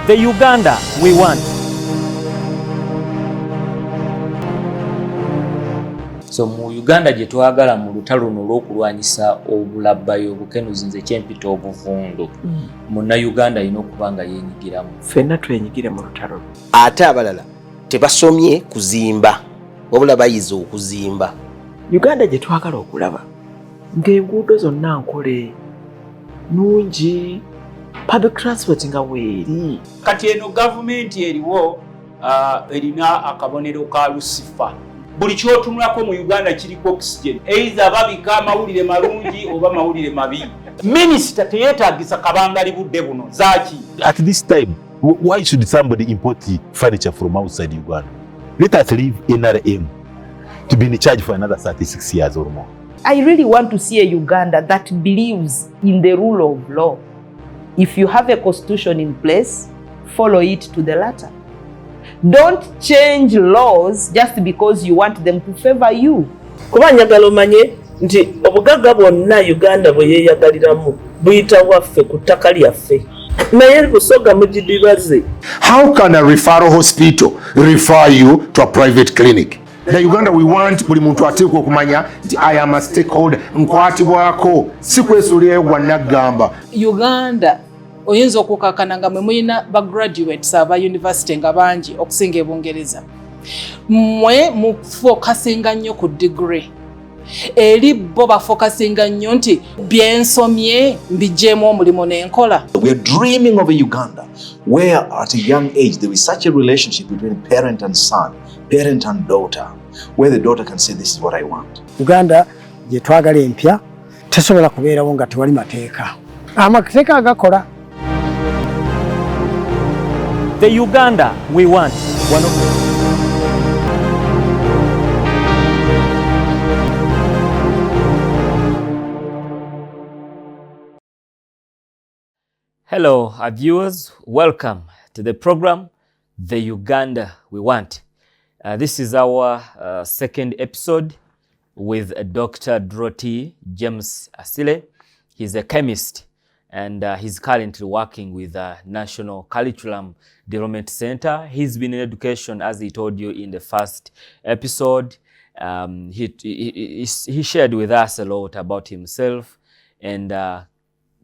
The Uganda we want. So mu Uganda gye twagala mu lutalo luno olw'okulwanyisa obulabbayo obukenuzi nze kyempita obuvundu. Munna Uganda alina okuba nga yeenyigiramu. Ffenna twenyigire mu lutalo. Ate abalala tebasomye kuzimba wabula bayize okuzimba. Uganda gye twagala okulaba ng'enguudo zonna nkole nungi, public transport nga weeri. Kati eno gavumenti eriwo erina akabonero ka Lucifer. Buli kyotunulako mu Uganda kiriko oxygen. Either babika amawulire malungi oba mawulire mabi. Minister teyeetagisa kabangali budde buno zaki. At this time, why should somebody import furniture from outside Uganda? Let us leave NRM to be in charge for another 36 years or more. I really want to see a Uganda that believes in the rule of law. If you have a constitution in place, follow it to the letter. Don't change laws just because you want them to favor you. Kuba njagala omanye nti obugagga bwonna Uganda bwe yeeyagaliramu buyita waffe ku ttaka lyaffe. Naye busoga mugidibaze. How can a referral hospital refer you to a private clinic? The Uganda we want buli muntu ateekwa okumanya nti I am a stakeholder, nkwatibwako si kwesuulirayo gwa Uganda oyinza okukakana nga mwe mulina bagraduates aba university nga bangi okusinga ebungereza. Mwe mufokasinga nnyo ku degree. Eri bo bafokasinga nnyo nti byensomye mbijeemu omulimu n'enkola. We are dreaming of a Uganda where at a young age there is such a relationship between parent and son, parent and daughter, where the daughter can say this is what I want. Uganda gye twagala empya tesobola kubeerawo nga tewali mateeka. Amateeka agakola. The Uganda we want. Hello, our viewers. Welcome to the program, The Uganda we want. This is our second episode with Dr. Droti James Asile. He's a chemist and he's currently working with the National Curriculum Development Center. He's been in education, as he told you in the first episode. He shared with us a lot about himself, and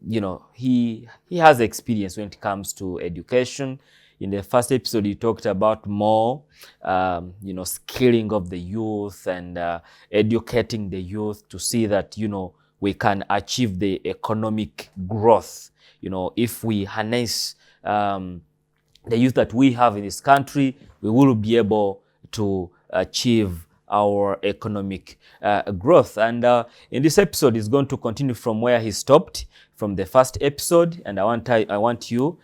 you know, he has experience when it comes to education. In the first episode, he talked about more, you know, skilling of the youth and educating the youth to see that, you know, we can achieve the economic growth. You know, if we harness the youth that we have in this country, we will be able to achieve our economic growth. And in this episode, he's going to continue from where he stopped from the first episode. And I want you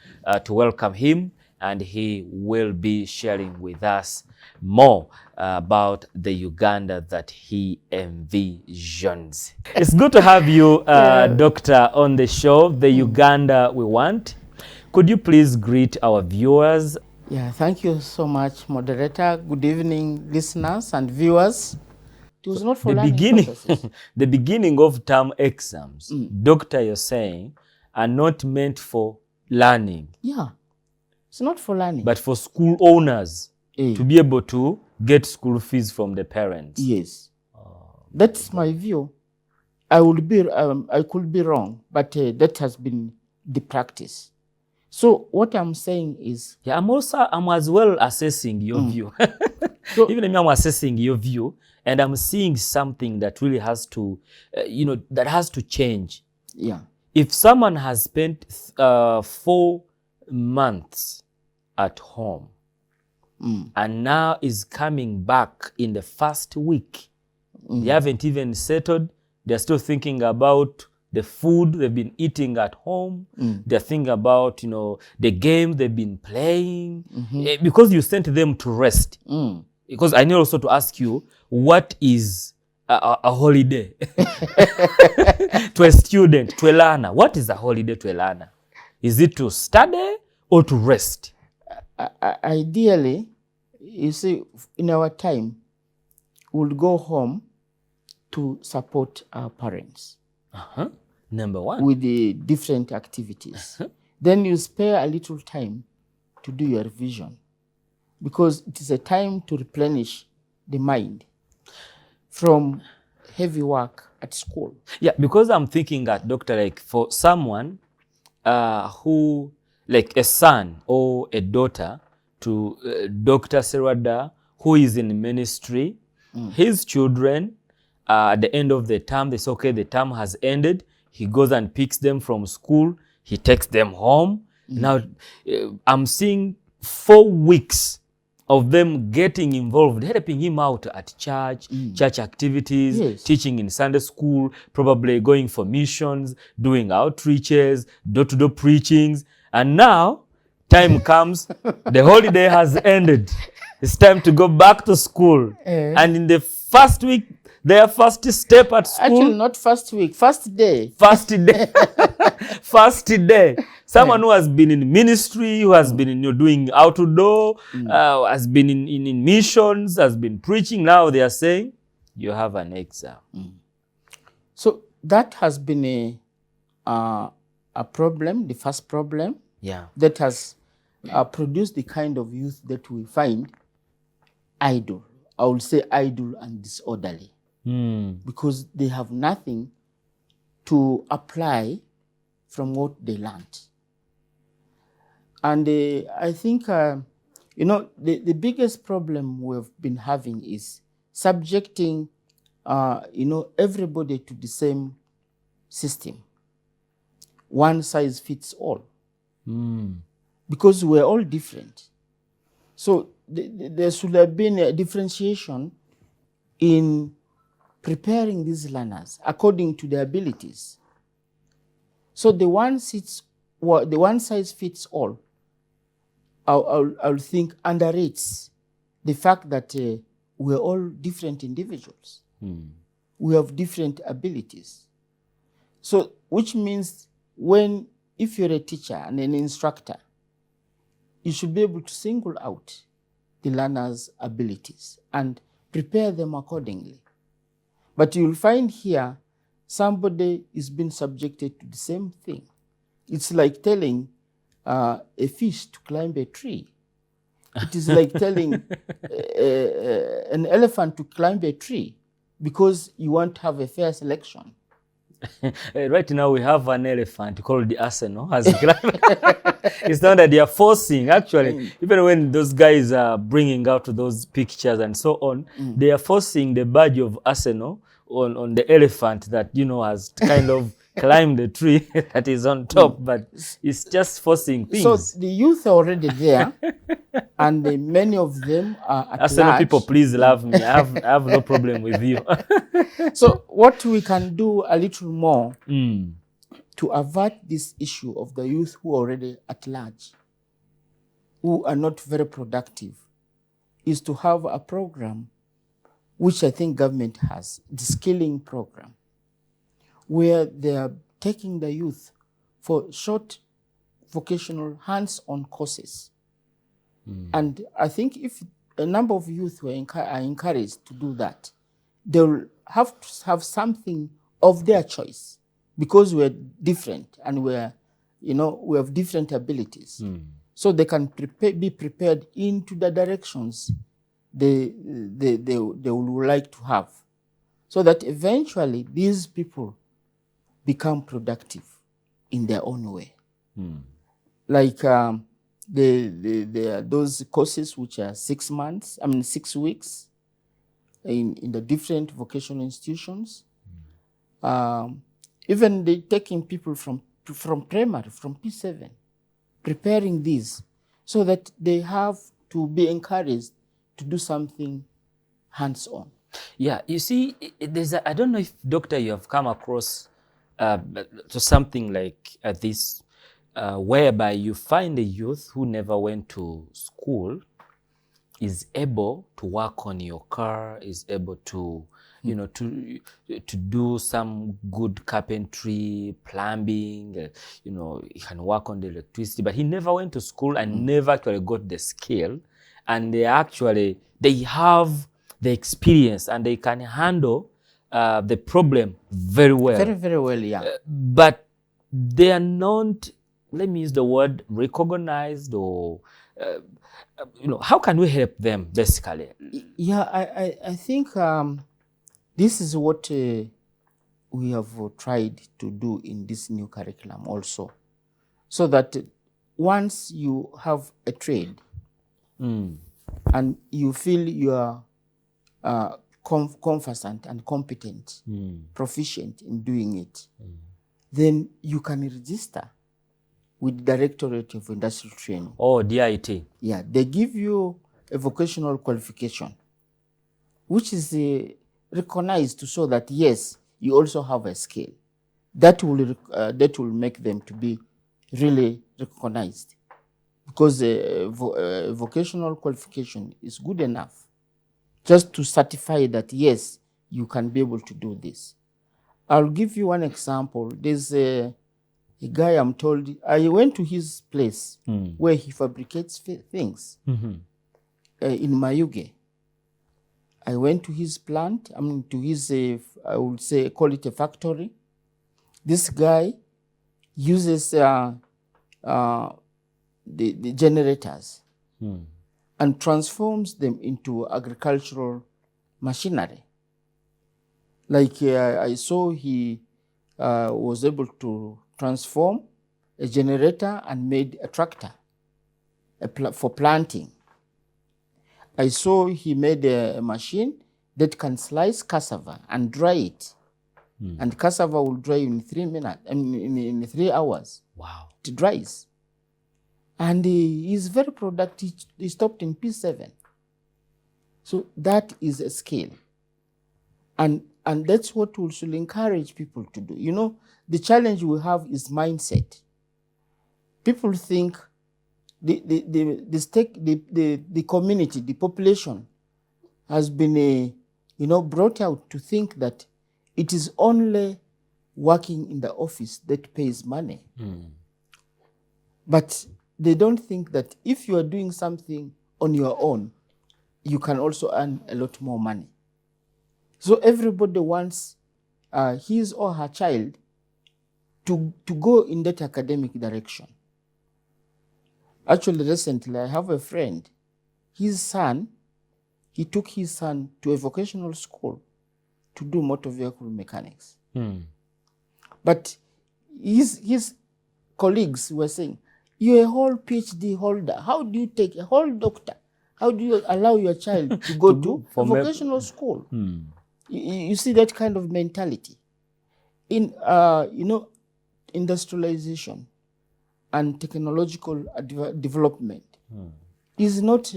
to welcome him, and he will be sharing with us more about the Uganda that he envisions. It's good to have you, Doctor, on the show, The Uganda we want. Could you please greet our viewers? Yeah, thank you so much, moderator. Good evening, listeners and viewers. It was not for the beginning. The beginning of term exams, Doctor, you're saying, are not meant for learning. Yeah, it's not for learning, but for school owners to be able to get school fees from the parents. Yes, that's my view. I could be wrong, but that has been the practice. So what I'm saying is, yeah, I'm as well assessing your view. So, even if I'm assessing your view, and I'm seeing something that really has to, you know, that has to change. Yeah. If someone has spent 4 months at home and now is coming back in the first week, they haven't even settled. They're still thinking about the food they've been eating at home. They're thinking about, you know, the game they've been playing. Because you sent them to rest. Because I need also to ask you, what is a holiday to a student, to a learner? What is a holiday to a learner? Is it to study or to rest? Ideally, you see, in our time, we'll go home to support our parents. Number one. With the different activities. Then you spare a little time to do your revision, because it is a time to replenish the mind from heavy work at school. Yeah, because I'm thinking that, doctor, like for someone who, like a son or a daughter to Dr. Serwada, who is in ministry, his children, at the end of the term, they say, okay, the term has ended. He goes and picks them from school. He takes them home. Now, I'm seeing 4 weeks of them getting involved, helping him out at church, church activities, teaching in Sunday school, probably going for missions, doing outreaches, door-to-door preachings. And now, time comes, the holiday has ended. It's time to go back to school. And in the first week, their first step at school. Actually, not first week, first day. First day. First day. Someone who has been in ministry, who has been in, doing outdoor, has been in missions, has been preaching. Now they are saying, you have an exam. So that has been a problem, the first problem. Yeah. That has produced the kind of youth that we find idle. I would say idle and disorderly. Because they have nothing to apply from what they learned. And I think, the biggest problem we've been having is subjecting, everybody to the same system. One size fits all. Because we're all different. So there should have been a differentiation in preparing these learners according to their abilities. So the one size fits all, I'll think underrates the fact that we're all different individuals. We have different abilities. So which means if you're a teacher and an instructor, you should be able to single out the learners' abilities and prepare them accordingly. But you'll find here, somebody is being subjected to the same thing. It's like telling a fish to climb a tree. It is like telling an elephant to climb a tree because you want to have a fair selection. Right now we have an elephant called the Asile. It's not that they are forcing, actually. Even when those guys are bringing out those pictures and so on, they are forcing the badge of Asile on the elephant that, has kind of climbed the tree that is on top, but it's just forcing things. So the youth are already there, and many of them are at Asile large. people, please love me. I have no problem with you. So what we can do a little more to avert this issue of the youth who are already at large, who are not very productive, is to have a program which I think government has, the skilling program, where they are taking the youth for short vocational hands-on courses. And I think if a number of youth are encouraged to do that, they'll have to have something of their choice, because we're different and we have different abilities. So they can be prepared into the directions they would like to have, so that eventually these people become productive in their own way. Like those courses which are 6 weeks in the different vocational institutions. Even they taking people from primary, from P7, preparing these so that they have to be encouraged to do something hands-on. Yeah, you see, I don't know if, doctor, you have come across to something like this, whereby you find a youth who never went to school is able to work on your car, is able to, to do some good carpentry, plumbing, he can work on the electricity, but he never went to school and never actually got the skill. And they have the experience and they can handle the problem very well. Very, very well, yeah. But they are not let me use the word recognized, or how can we help them basically? Yeah, I think this is what we have tried to do in this new curriculum also, so that once you have a trade and you feel you are conversant and competent, proficient in doing it, then you can register with Directorate of Industrial Training. Oh, DIT. Yeah, they give you a vocational qualification, which is recognized to show that yes, you also have a skill. That will make them to be really recognized, because vocational qualification is good enough just to certify that yes, you can be able to do this. I'll give you one example. There's a guy, I'm told, I went to his place where he fabricates things in Mayuge. I went to his plant, to his, I would say, call it a factory. This guy uses the generators and transforms them into agricultural machinery. Like I saw he was able to transform a generator and made a tractor for planting. I saw he made a machine that can slice cassava and dry it. And cassava will dry in 3 minutes, in 3 hours. Wow. It dries. And he is very productive. He stopped in P7. So that is a skill. And that's what we should encourage people to do. You know, the challenge we have is mindset. People think the community, the population has been, brought out to think that it is only working in the office that pays money. But they don't think that if you are doing something on your own, you can also earn a lot more money. So everybody wants his or her child to go in that academic direction. Actually, recently, I have a friend, he took his son to a vocational school to do motor vehicle mechanics. But his colleagues were saying, you're a whole PhD holder. How do you take a whole doctor? How do you allow your child to go to a vocational school? You see that kind of mentality. In, industrialization and technological development is not,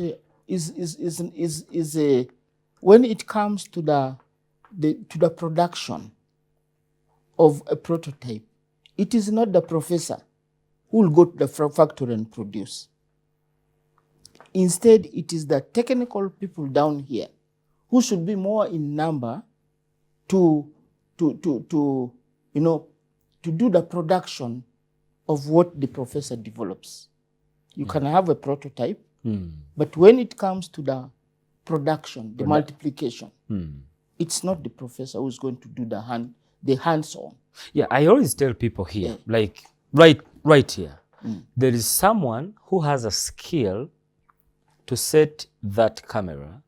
when it comes to the production of a prototype, it is not the professor who will go to the factory and produce. Instead, it is the technical people down here who should be more in number to do the production of what the professor develops. You can have a prototype, but when it comes to the production, the multiplication, it's not the professor who's going to do the hands-on. Yeah, I always tell people here, like right here, there is someone who has a skill to set that camera.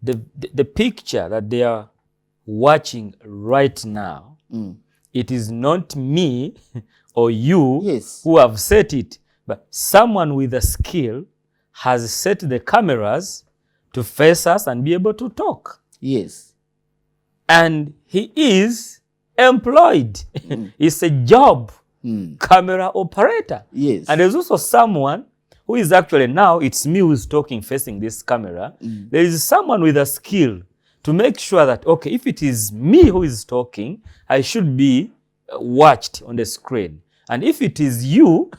The picture that they are watching right now, it is not me or you who have set it, but someone with a skill has set the cameras to face us and be able to talk. Yes. And he is employed. It's a job, camera operator. Yes. And there's also someone who is actually, now it's me who's talking facing this camera. There is someone with a skill to make sure that, okay, if it is me who is talking, I should be watched on the screen. And if it is you,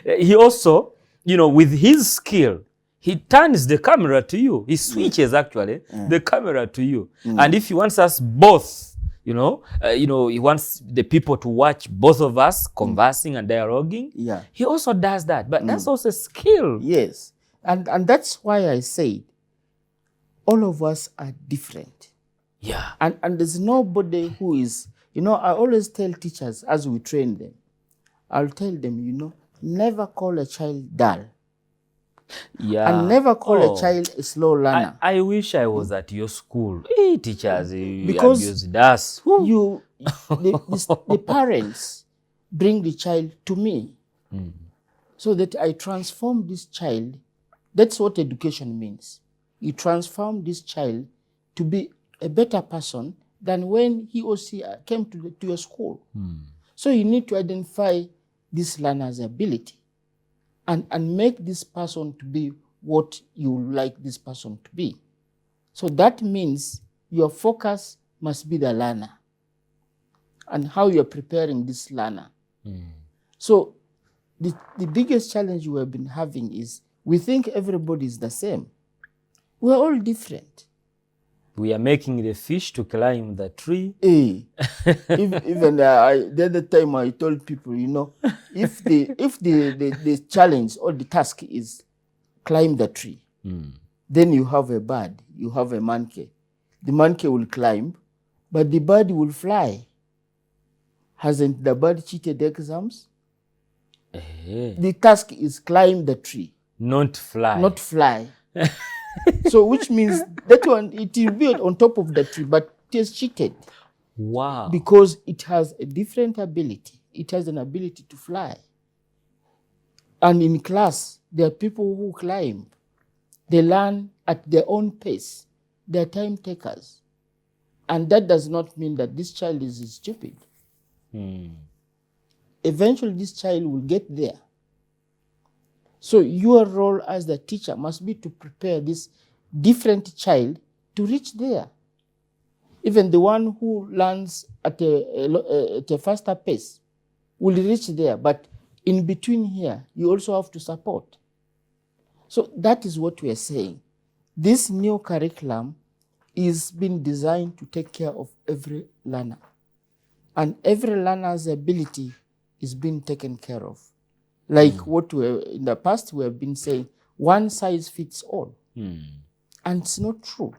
he also, with his skill, he turns the camera to you. He switches actually the camera to you. And if he wants us both, he wants the people to watch both of us conversing and dialoguing. Yeah. He also does that, but that's also a skill. Yes. And that's why I said all of us are different. Yeah. And there's nobody who is, I always tell teachers as we train them, I'll tell them, never call a child dull. Yeah. And never call a child a slow learner. I wish I was at your school. Hey, teachers, Because abused us. The parents bring the child to me so that I transform this child. That's what education means. You transform this child to be a better person than when he or she came to your school. So you need to identify this learner's ability and make this person to be what you like this person to be. So that means your focus must be the learner and how you're preparing this learner. So the biggest challenge we have been having is we think everybody is the same. We're all different. We are making the fish to climb the tree. Even the other time I told people, if the challenge or the task is climb the tree, then you have a bird, you have a monkey. The monkey will climb, but the bird will fly. Hasn't the bird cheated exams? The task is climb the tree. Not fly. Not fly. So which means that one, it will be on top of the tree, but it is cheated. Wow. Because it has a different ability. It has an ability to fly. And in class, there are people who climb. They learn at their own pace. They are time takers. And that does not mean that this child is stupid. Eventually, this child will get there. So your role as the teacher must be to prepare this different child to reach there. Even the one who learns at a faster pace will reach there, but in between here, you also have to support. So that is what we are saying. This new curriculum is being designed to take care of every learner. And every learner's ability is being taken care of. Like what in the past we have been saying, one size fits all. And it's not true.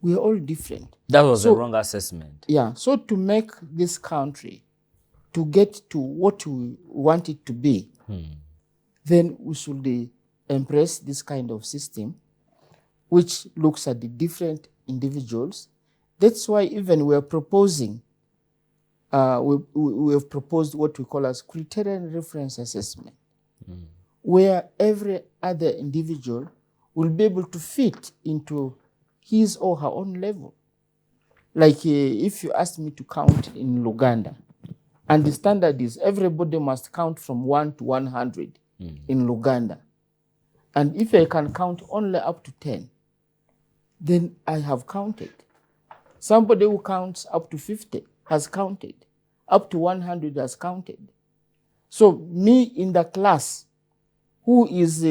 We are all different. That was a wrong assessment. Yeah. So to make this country to get to what we want it to be, then we should embrace this kind of system which looks at the different individuals. That's why even we are proposing we have proposed what we call as criterion reference assessment, where every other individual will be able to fit into his or her own level. Like if you ask me to count in Uganda, and the standard is everybody must count from 1 to 100 in Uganda. And if I can count only up to 10, then I have counted. Somebody who counts up to 50 has counted. Up to 100 has counted. So me in the class who is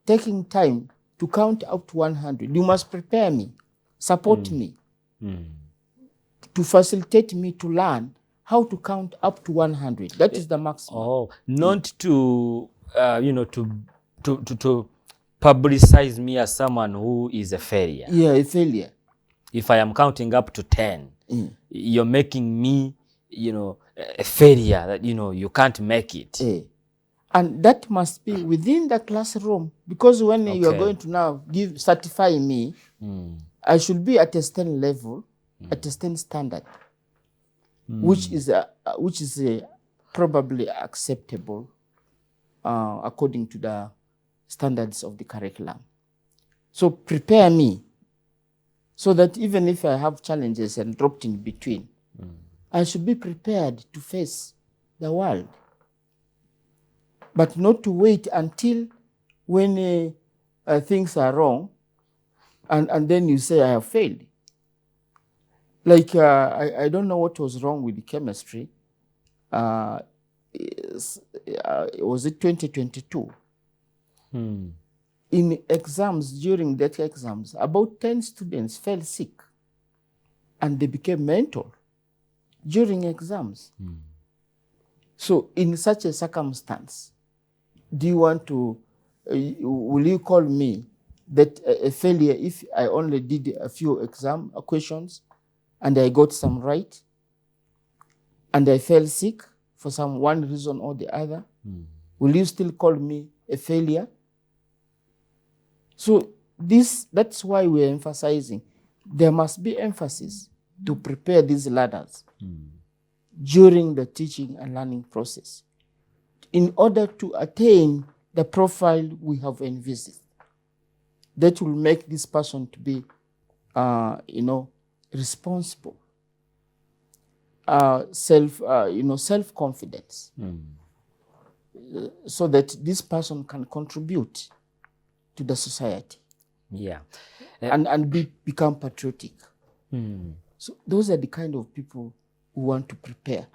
taking time to count up to 100, you must prepare me, support me, to facilitate me to learn how to count up to 100. That is the maximum. Oh, not to, to publicize me as someone who is a failure. Yeah, a failure. If I am counting up to 10, you're making me, a failure that, you can't make it. And that must be within the classroom, because when you are going to now certify me, I should be at a STEM level, at a STEM standard, which is probably acceptable according to the standards of the curriculum. So prepare me so that even if I have challenges and dropped in between, I should be prepared to face the world. But not to wait until when things are wrong and then you say, I have failed. Like, I don't know what was wrong with the chemistry. Was it 2022? In exams, during that exams, about 10 students fell sick and they became mental during exams. So in such a circumstance, do you want to, will you call me that a failure if I only did a few exam questions and I got some right and I fell sick for one reason or the other? Will you still call me a failure? So that's why we're emphasizing there must be emphasis to prepare these learners during the teaching and learning process in order to attain the profile we have envisaged. That will make this person to be, responsible, self-confidence, so that this person can contribute to the society. Yeah. And become patriotic. So those are the kind of people who want to prepare.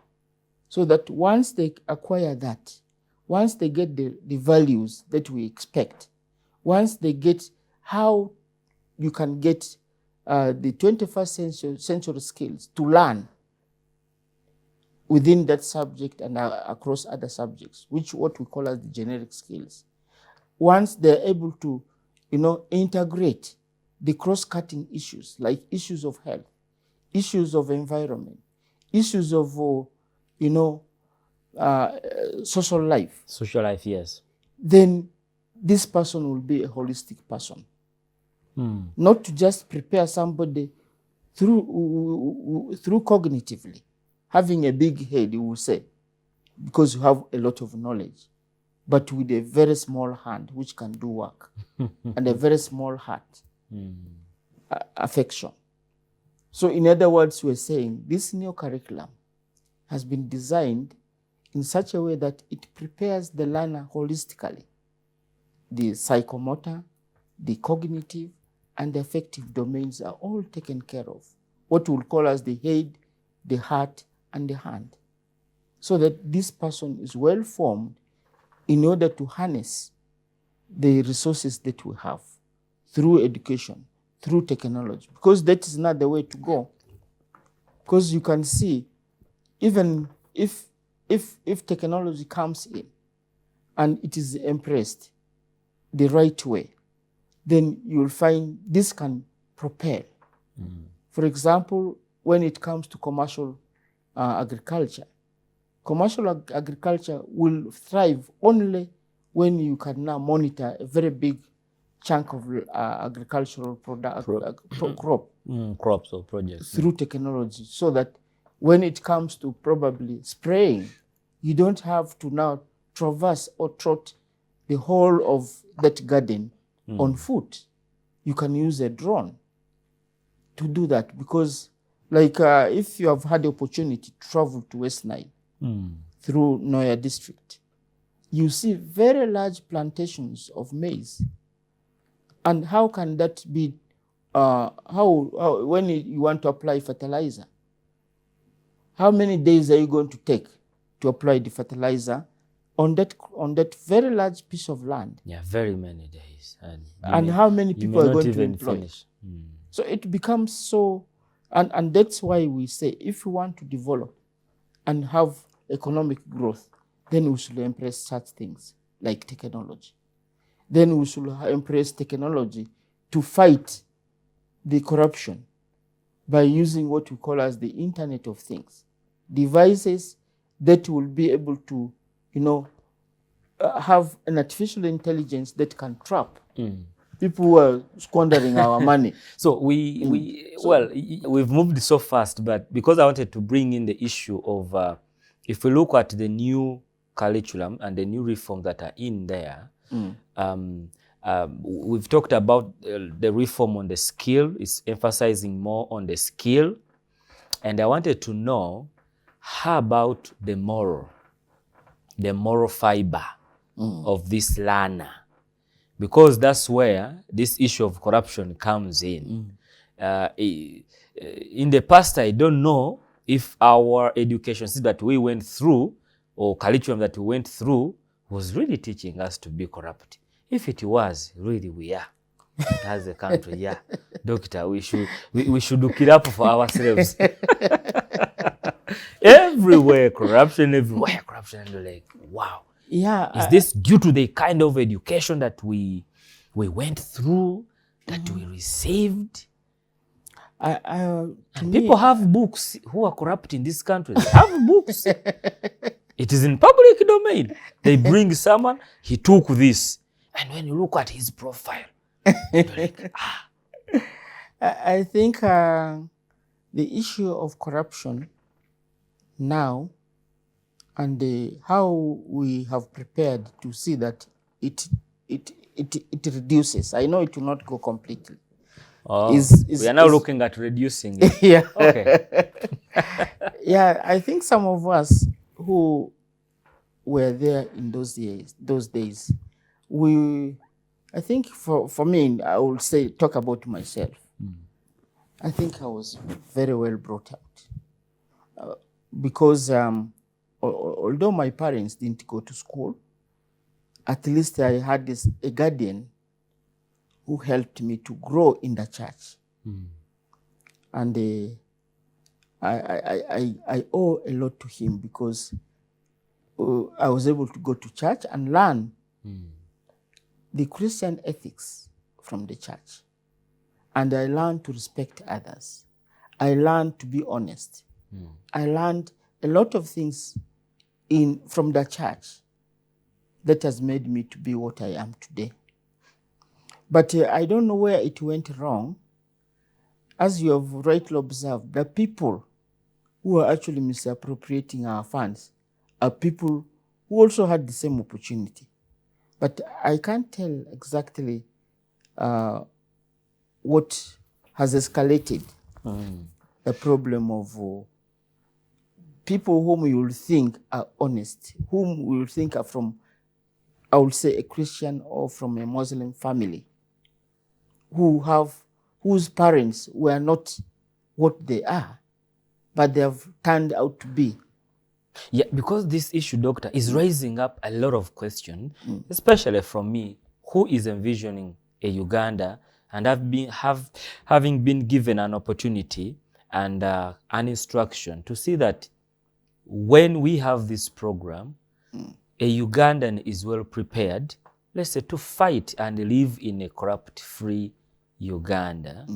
So that once they acquire that, once they get the values that we expect, once they get how you can get the 21st century skills to learn within that subject and across other subjects, which what we call as the generic skills. Once they're able to, integrate the cross-cutting issues, like issues of health, issues of environment, issues of, social life. Social life, yes. Then this person will be a holistic person. Not to just prepare somebody through cognitively, having a big head, you will say, because you have a lot of knowledge, but with a very small hand which can do work, and a very small heart, affection. So in other words, we're saying this new curriculum has been designed in such a way that it prepares the learner holistically. The psychomotor, the cognitive, and the affective domains are all taken care of. What we'll call as the head, the heart, and the hand. So that this person is well formed in order to harness the resources that we have through education, through technology, because that is not the way to go. Because you can see, even if technology comes in and it is embraced the right way, then you'll find this can propel. For example, when it comes to commercial agriculture, commercial agriculture will thrive only when you can now monitor a very big chunk of agricultural crops or projects through technology, so that when it comes to probably spraying, you don't have to now traverse or trot the whole of that garden on foot. You can use a drone to do that, because if you have had the opportunity to travel to West Nile through Noya district, you see very large plantations of maize. And how can that be, when you want to apply fertilizer, how many days are you going to take to apply the fertilizer on that very large piece of land? Yeah, very many days. And how many people are going to employ? So it becomes so, and that's why we say if we want to develop and have economic growth, then we should embrace such things like technology. Then we should embrace technology to fight the corruption by using what we call as the Internet of Things. Devices that will be able to, have an artificial intelligence that can trap people who are squandering our money. So we've moved so fast, but because I wanted to bring in the issue of, if we look at the new curriculum and the new reforms that are in there, we've talked about the reform on the skill. It's emphasizing more on the skill. And I wanted to know, how about the moral fiber of this learner? Because that's where this issue of corruption comes in. In the past, I don't know if our education system that we went through, or curriculum that we went through, was really teaching us to be corrupt. If it was, really we are. As a country, yeah. Doctor, we should look it up for ourselves. Everywhere corruption, and you're like, wow. Yeah. Is this due to the kind of education that we went through, that we received? To people have books who are corrupt in this country. They have books. It is in public domain. They bring someone, he took this. And when you look at his profile, you're like, I think the issue of corruption now and how we have prepared to see that it reduces. I know it will not go completely. We are now looking at reducing it. Yeah. Okay. Yeah, I think some of us who were there in those days, I think for me, I will say, talk about myself. I think I was very well brought up because although my parents didn't go to school, at least I had a guardian who helped me to grow in the church. And I owe a lot to him because I was able to go to church and learn the Christian ethics from the church. And I learned to respect others. I learned to be honest. I learned a lot of things from the church that has made me to be what I am today. But I don't know where it went wrong. As you have rightly observed, the people who are actually misappropriating our funds are people who also had the same opportunity. But I can't tell exactly what has escalated the problem of people whom you will think are honest, whom we will think are from, I would say, a Christian or from a Muslim family, whose parents were not what they are, but they have turned out to be. Yeah, because this issue, Doctor, is raising up a lot of questions, especially from me, who is envisioning a Uganda and having been given an opportunity and an instruction to see that when we have this program, a Ugandan is well prepared, let's say, to fight and live in a corrupt-free Uganda.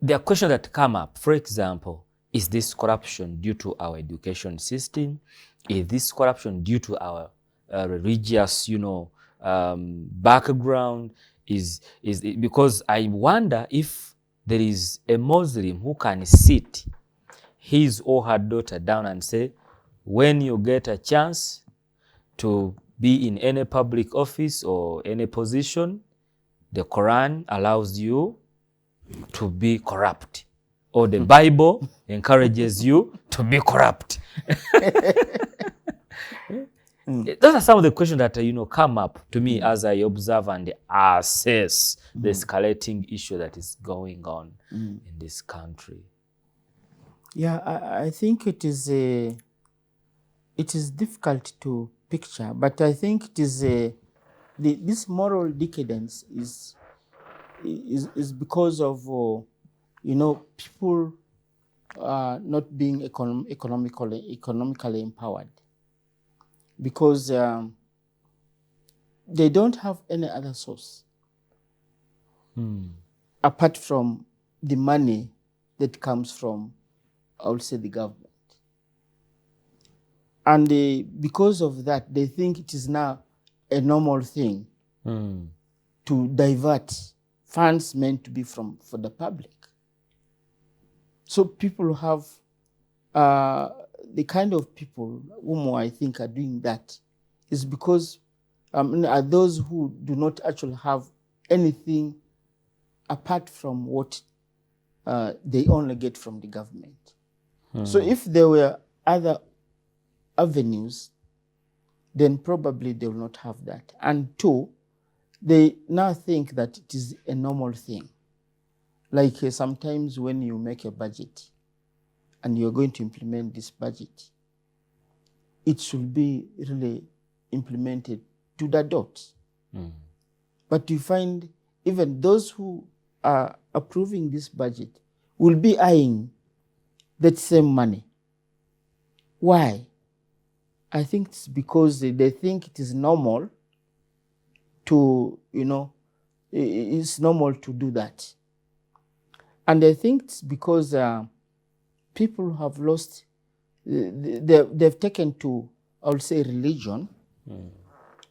There are questions that come up. For example, is this corruption due to our education system? Is this corruption due to our religious, background? Because I wonder if there is a Muslim who can sit his or her daughter down and say, when you get a chance to be in any public office or any position, the Quran allows you to be corrupt, or the Bible encourages you to be corrupt. Those are some of the questions that come up to me as I observe and assess the escalating issue that is going on in this country. Yeah, I think it is difficult to picture, but I think it is this moral decadence is because of people not being economically empowered, because they don't have any other source apart from the money that comes from, I would say, the government. And because of that, they think it is now a normal thing to divert funds meant to be for the public. So people have, the kind of people whom I think are doing that is because are those who do not actually have anything apart from what they only get from the government. So if there were other avenues, then probably they will not have that. And two, they now think that it is a normal thing. Like sometimes when you make a budget and you're going to implement this budget, it should be really implemented to the dot. But you find even those who are approving this budget will be eyeing that same money. Why? I think it's because they think it is normal to, it's normal to do that. And I think it's because people have lost they've taken to, I would say, religion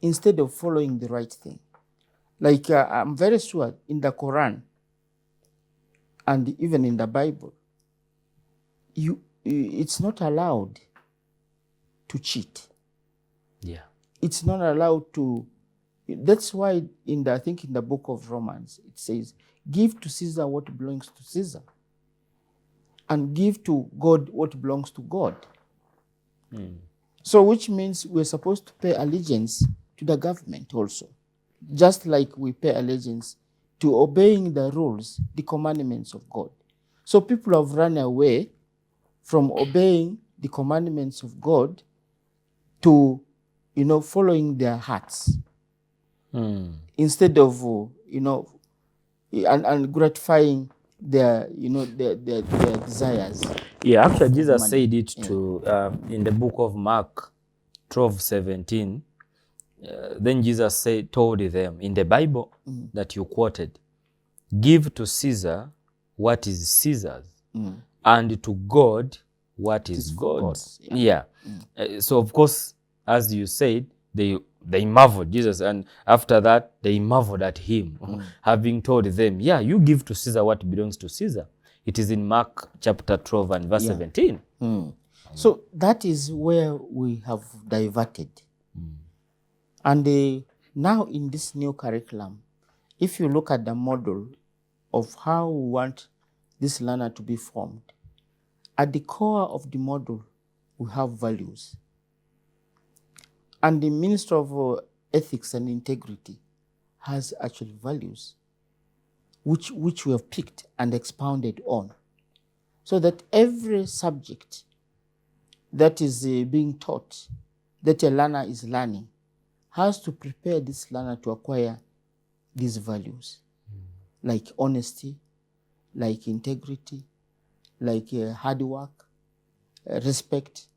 instead of following the right thing. Like I'm very sure in the Quran and even in the Bible, it's not allowed to cheat. Yeah. It's not allowed to. That's why I think in the book of Romans it says, "Give to Caesar what belongs to Caesar, and give to God what belongs to God." So, which means we're supposed to pay allegiance to the government also, just like we pay allegiance to obeying the rules, the commandments of God. So people have run away from obeying the commandments of God to, following their hearts instead of, and gratifying their desires. Yeah, actually, Jesus said it to in the book of Mark 12:17. Then Jesus told them in the Bible that you quoted, "Give to Caesar what is Caesar's, and to God what is God's." Yeah. So of course, as you said, they marveled Jesus, and after that they marveled at him, having told them, "Yeah, you give to Caesar what belongs to Caesar." It is in Mark chapter 12 and verse 17. So that is where we have diverted. And now in this new curriculum, if you look at the model of how we want this learner to be formed, at the core of the model, we have values. And the Minister of Ethics and Integrity has actually values, which we have picked and expounded on, so that every subject that is being taught, that a learner is learning, has to prepare this learner to acquire these values, like honesty, like integrity, like hard work, respect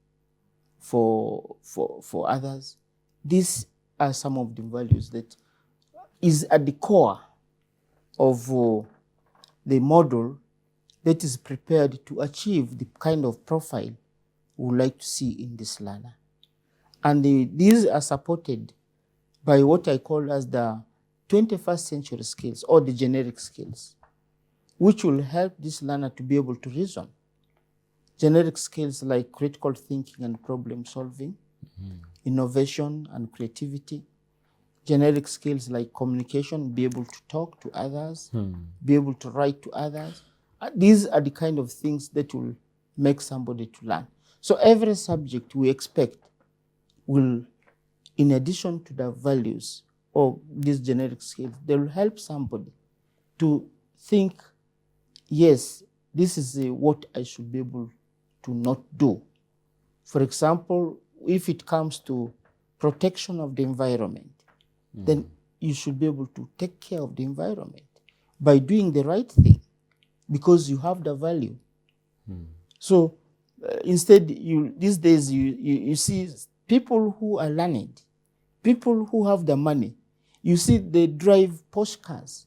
for others. These are some of the values that is at the core of the model that is prepared to achieve the kind of profile we would like to see in this learner. And these are supported by what I call as the 21st century skills, or the generic skills, which will help this learner to be able to reason. Generic skills like critical thinking and problem solving, innovation and creativity. Generic skills like communication, be able to talk to others, be able to write to others. These are the kind of things that will make somebody to learn. So every subject we expect will, in addition to the values or these generic skills, they will help somebody to think, yes, this is what I should be able to not do. For example, if it comes to protection of the environment, then you should be able to take care of the environment by doing the right thing, because you have the value. So instead, these days you see people who are learned, people who have the money. You see they drive Porsche cars,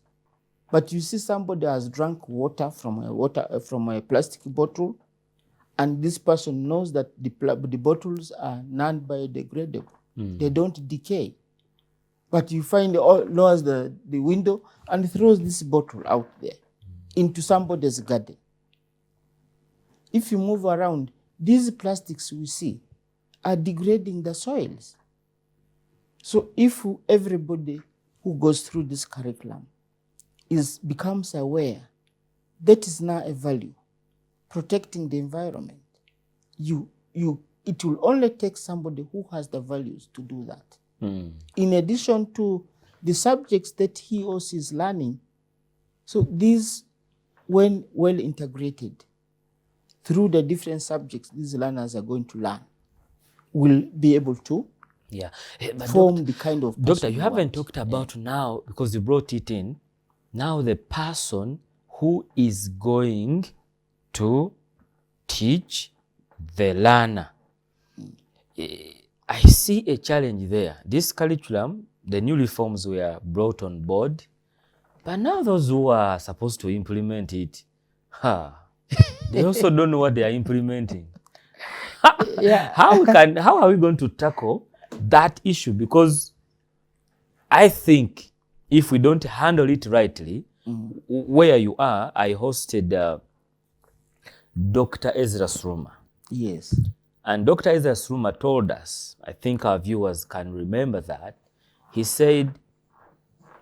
but you see somebody has drunk water from a plastic bottle, and this person knows that the bottles are non-biodegradable. They don't decay. But you find lowers the window and throws this bottle out there into somebody's garden. If you move around, these plastics we see are degrading the soils. So if everybody who goes through this curriculum becomes aware, that is now a value, protecting the environment. It will only take somebody who has the values to do that. In addition to the subjects that he or she is learning. So these, when well integrated through the different subjects these learners are going to learn, will be able to form the kind of person. Doctor, you haven't talked about now, because you brought it in, now the person who is going to teach the learner. I see a challenge there. This curriculum, the new reforms were brought on board, but now those who are supposed to implement it, they also don't know what they are implementing. how are we going to tackle that issue? Because I think if we don't handle it rightly, where you are, I hosted Dr. Ezra Sruma. Yes. And Dr. Ezra Sruma told us, I think our viewers can remember that, he said,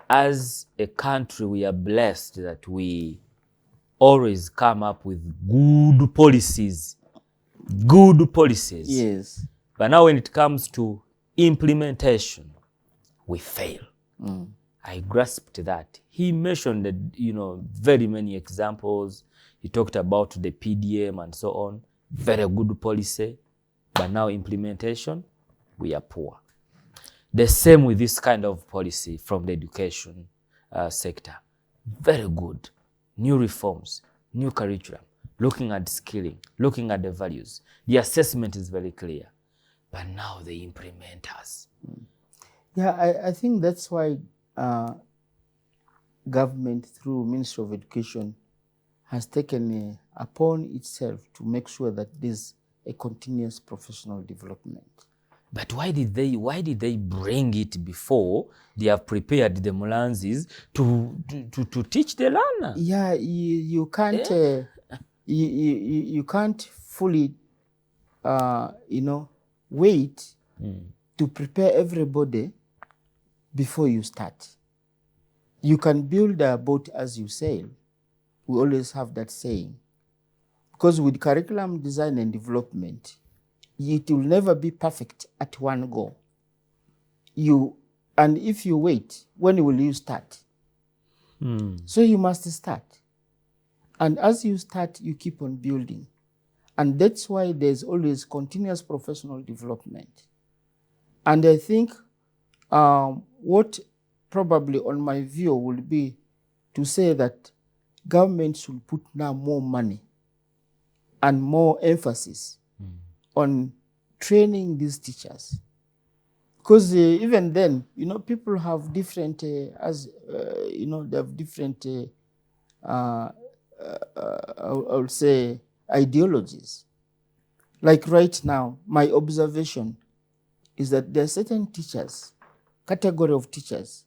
as a country, we are blessed that we always come up with good policies. Good policies. Yes. But now when it comes to implementation, we fail. I grasped that. He mentioned, very many examples. He talked about the PDM and so on. Very good policy. But now implementation, we are poor. The same with this kind of policy from the education sector. Very good. New reforms, new curriculum, looking at skilling, looking at the values. The assessment is very clear. But now the implementers. Yeah, I think that's why government through Ministry of Education has taken upon itself to make sure that there's a continuous professional development. But why did they bring it before they have prepared the Mulanzis to teach the learner? Yeah, you can't you can't fully wait to prepare everybody before you start. You can build a boat as you sail. We always have that saying. Because with curriculum design and development, it will never be perfect at one go. And if you wait, when will you start? So you must start. And as you start, you keep on building. And that's why there's always continuous professional development. And I think what probably on my view will be to say that government should put now more money and more emphasis on training these teachers. Because even then, people have different, they have different, I would say, ideologies. Like right now, my observation is that there are certain teachers, category of teachers,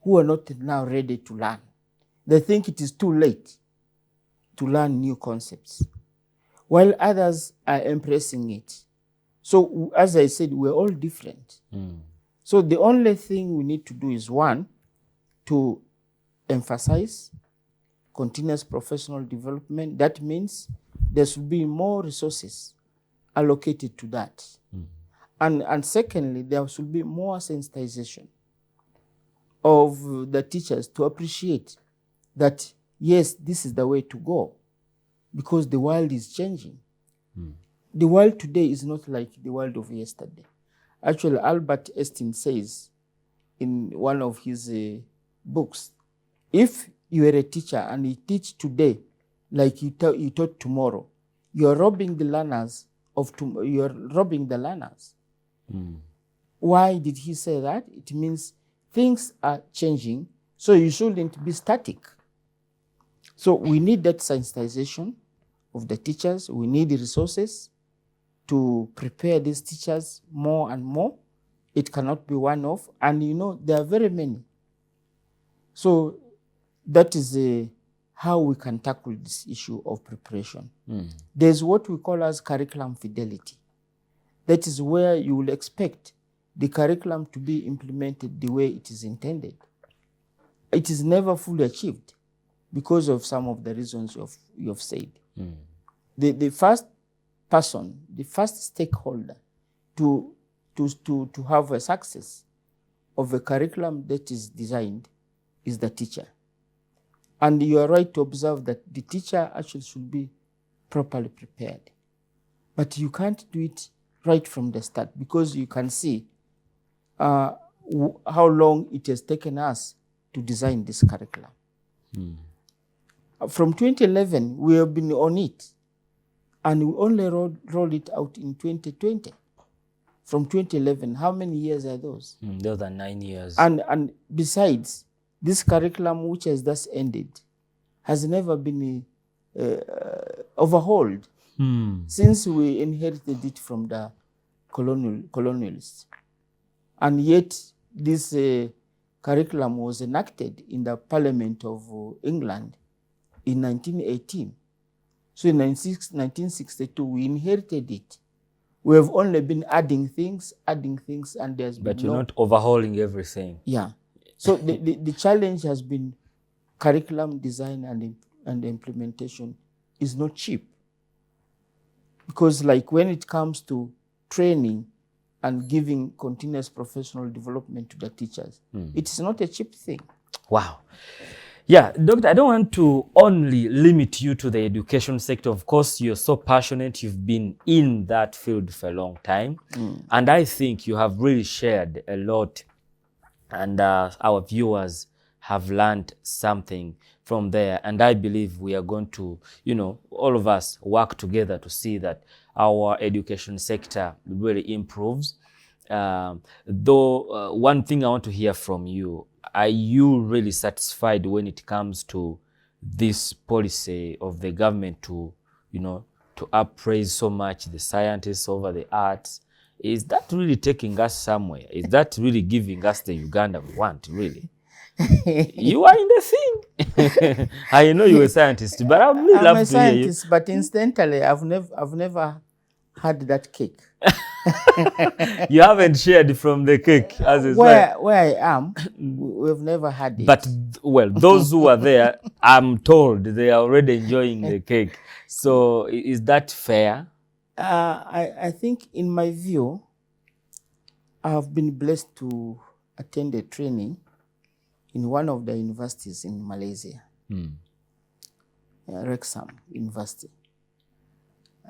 who are not now ready to learn. They think it is too late to learn new concepts, while others are embracing it. So, as I said, we're all different. So the only thing we need to do is, one, to emphasize continuous professional development. That means there should be more resources allocated to that. And secondly, there should be more sensitization of the teachers to appreciate that, yes, this is the way to go, because the world is changing. The world today is not like the world of yesterday. Actually, Albert Einstein says in one of his books, if you are a teacher and you teach today like you taught tomorrow, you are robbing the learners of tomorrow. You are robbing the learners. Why did he say that? It means things are changing, so you shouldn't be static. So we need that sensitization of the teachers. We need the resources to prepare these teachers more and more. It cannot be one-off. And there are very many. So that is how we can tackle this issue of preparation. There's what we call as curriculum fidelity. That is where you will expect the curriculum to be implemented the way it is intended. It is never fully achieved because of some of the reasons you have said. The first person, the first stakeholder to have a success of a curriculum that is designed is the teacher. And you are right to observe that the teacher actually should be properly prepared. But you can't do it right from the start, because you can see how long it has taken us to design this curriculum. From 2011, we have been on it, and we only rolled it out in 2020. From 2011, how many years are those? Those are 9 years. And besides, this curriculum, which has thus ended, has never been overhauled. since we inherited it from the colonialists. And yet this curriculum was enacted in the Parliament of England in 1918. So in 1962, we inherited it. We have only been adding things, and there's been But you're not overhauling everything. Yeah. So the challenge has been curriculum design and implementation is not cheap. Because like when it comes to training and giving continuous professional development to the teachers, it is not a cheap thing. Wow. Yeah, Doctor, I don't want to only limit you to the education sector. Of course, you're so passionate. You've been in that field for a long time. And I think you have really shared a lot. And our viewers have learned something from there. And I believe we are going to, all of us work together to see that our education sector really improves. Though one thing I want to hear from you, are you really satisfied when it comes to this policy of the government to, to appraise so much the scientists over the arts? Is that really taking us somewhere? Is that really giving us the Uganda we want, really? You are in the thing. I know you're a scientist, but I'm really love to hear you. I'm a scientist, but incidentally, I've never had that cake. You haven't shared from the cake, as is where I am. We've never had it. But those who are there, I'm told they are already enjoying the cake. So is that fair? I think, in my view, I have been blessed to attend a training in one of the universities in Malaysia, Rexham University.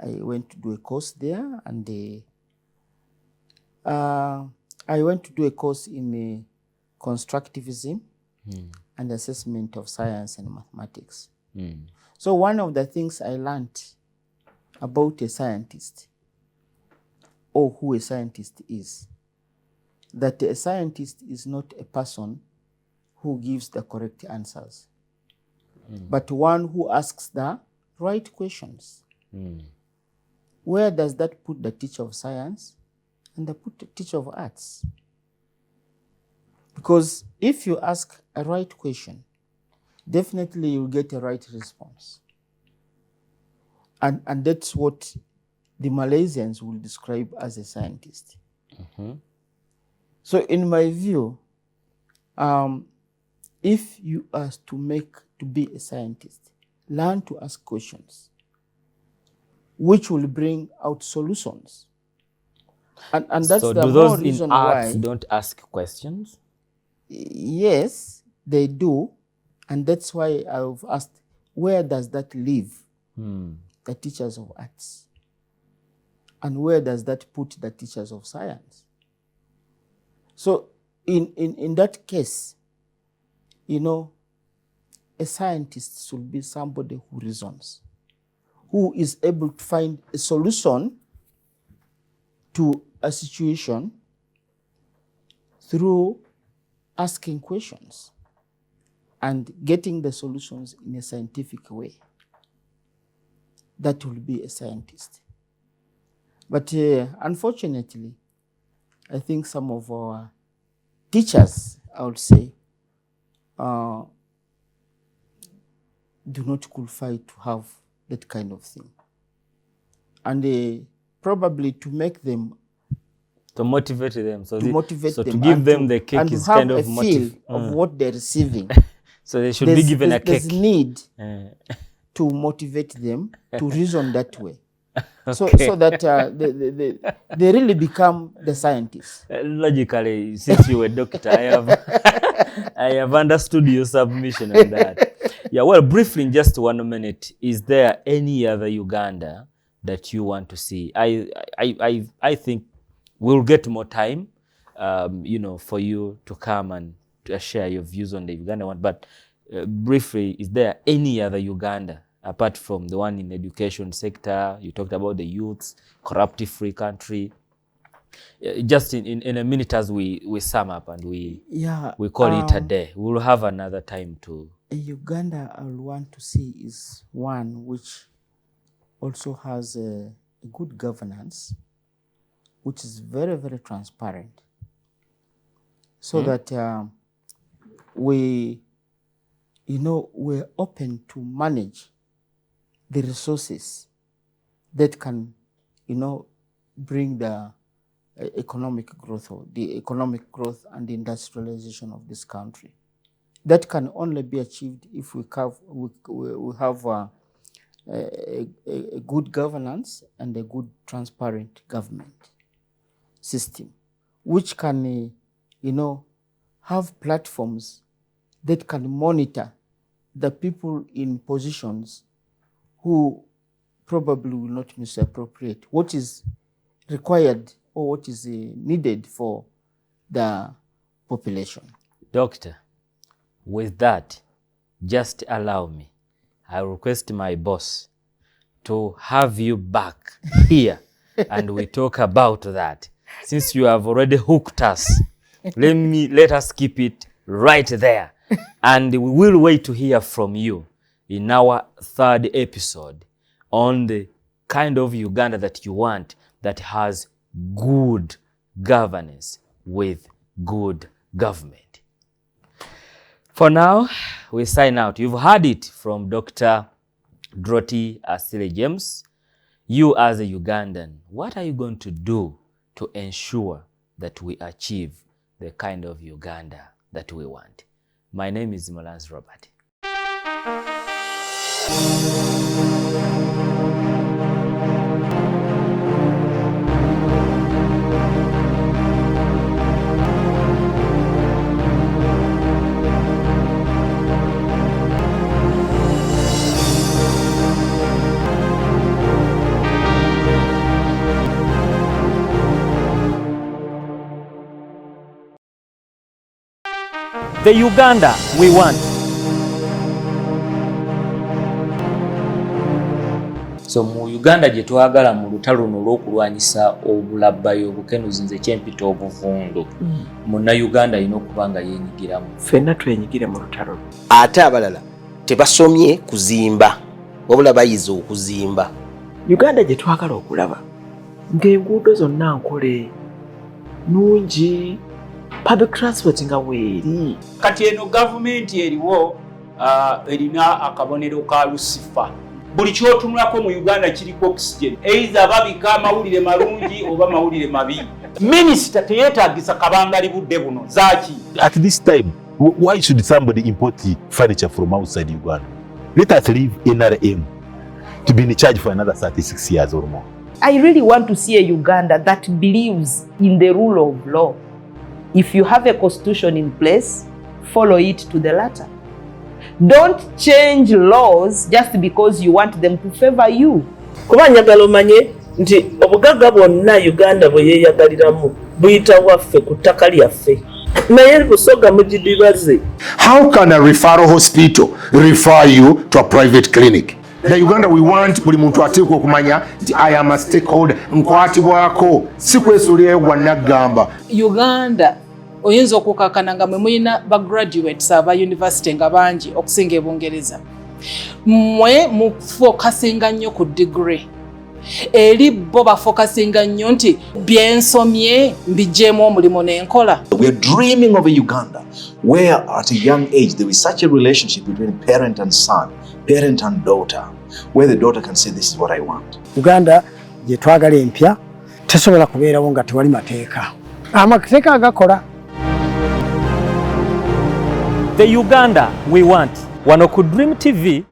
I went to do a course there, and I went to do a course in constructivism and assessment of science and mathematics. So one of the things I learned about a scientist, or who a scientist is, that a scientist is not a person who gives the correct answers, but one who asks the right questions. Where does that put the teacher of science and the teacher of arts? Because if you ask a right question, definitely you'll get a right response. And that's what the Malaysians will describe as a scientist. So in my view, if you are to be a scientist, learn to ask questions which will bring out solutions. And that's so the do more those reason in arts why. Don't ask questions? Yes, they do. And that's why I've asked, where does that leave the teachers of arts? And where does that put the teachers of science? So in that case, a scientist should be somebody who reasons, who is able to find a solution to a situation through asking questions and getting the solutions in a scientific way. That will be a scientist. But unfortunately, I think some of our teachers, I would say, do not qualify to have that kind of thing. And probably to make them, to motivate them. So to give them the cake and is to have kind of a feel of what they're receiving. So they should be given a cake. There's need to motivate them to reason that way. So that they really become the scientists. Logically, since you were a doctor, I have understood your submission on that. Yeah, well, briefly, in just 1 minute, is there any other Uganda that you want to see? I think we'll get more time, for you to come and to share your views on the Uganda one. But briefly, is there any other Uganda apart from the one in education sector? You talked about the youths, corruptive-free country. Just in a minute, as we sum up and we call it a day. We'll have another time to. A Uganda I will want to see is one which also has a good governance, which is very, very transparent, so that we're open to manage the resources that can, bring the economic growth and the industrialization of this country. That can only be achieved if we have a good governance and a good transparent government system, which can, have platforms that can monitor the people in positions who probably will not misappropriate what is required or what is needed for the population. Doctor, with that, just allow me, I request my boss to have you back here and we talk about that. Since you have already hooked us, let us keep it right there. And we will wait to hear from you in our third episode on the kind of Uganda that you want, that has good governance with good government. For now, we sign out. You've heard it from Dr. Droti Asile James. You as a Ugandan, what are you going to do to ensure that we achieve the kind of Uganda that we want? My name is Molans Robert. The Uganda we want. So mu Uganda gye twagala mu lutalo luno olw'okulwanyisa obulabbayo obukenuzi nze kyempita obuvundu. Munna Uganda alina okuba nga yeenyigiramu. Ffenna twenyigire mu lutalo. Ate abalala tebasomye kuzimba wabula bayize okuzimba. Uganda gye twagala okulaba ng'enguudo zonna nkole nungi, public transport nga weeri. Kati eno gavumenti eriwo erina akabonero ka Lucifer. Buli kyotunulako mu Uganda kiriko oxygen. Either babika amawulire malungi oba mawulire mabi. Minisita teyeetaagisa kabangali budde buno zaaki. At this time, why should somebody import furniture from outside Uganda? Let us leave NRM to be in charge for another 36 years or more. I really want to see a Uganda that believes in the rule of law. If you have a constitution in place, follow it to the letter. Don't change laws just because you want them to favor you. Kuba njagala omanye nti obugagga bwonna Uganda bwe yeeyagaliramu buyita waffe ku ttaka lyaffe. Naye Busoga mugidibaze. How can a referral hospital refer you to a private clinic? The Uganda we want buli muntu ateekwa okumanya nti I am a stakeholder, nkwatibwako si kwesuulira wannagamba. Uganda oyinza okukakana nga mwe mulina bagraduates aba university nga bangi okusinga ebungereza. Mwe mufokasinga nnyo ku degree. Eri bo bafokasinga nnyo nti byensomye mbijeemu omulimu n'enkola. We are dreaming of a Uganda where at a young age there is such a relationship between parent and son, parent and daughter, where the daughter can say this is what I want. Uganda gye twagala empya tesobola kubeerawo nga tewali mateeka. Amateeka agakola. The Uganda we want. Wano ku Dream TV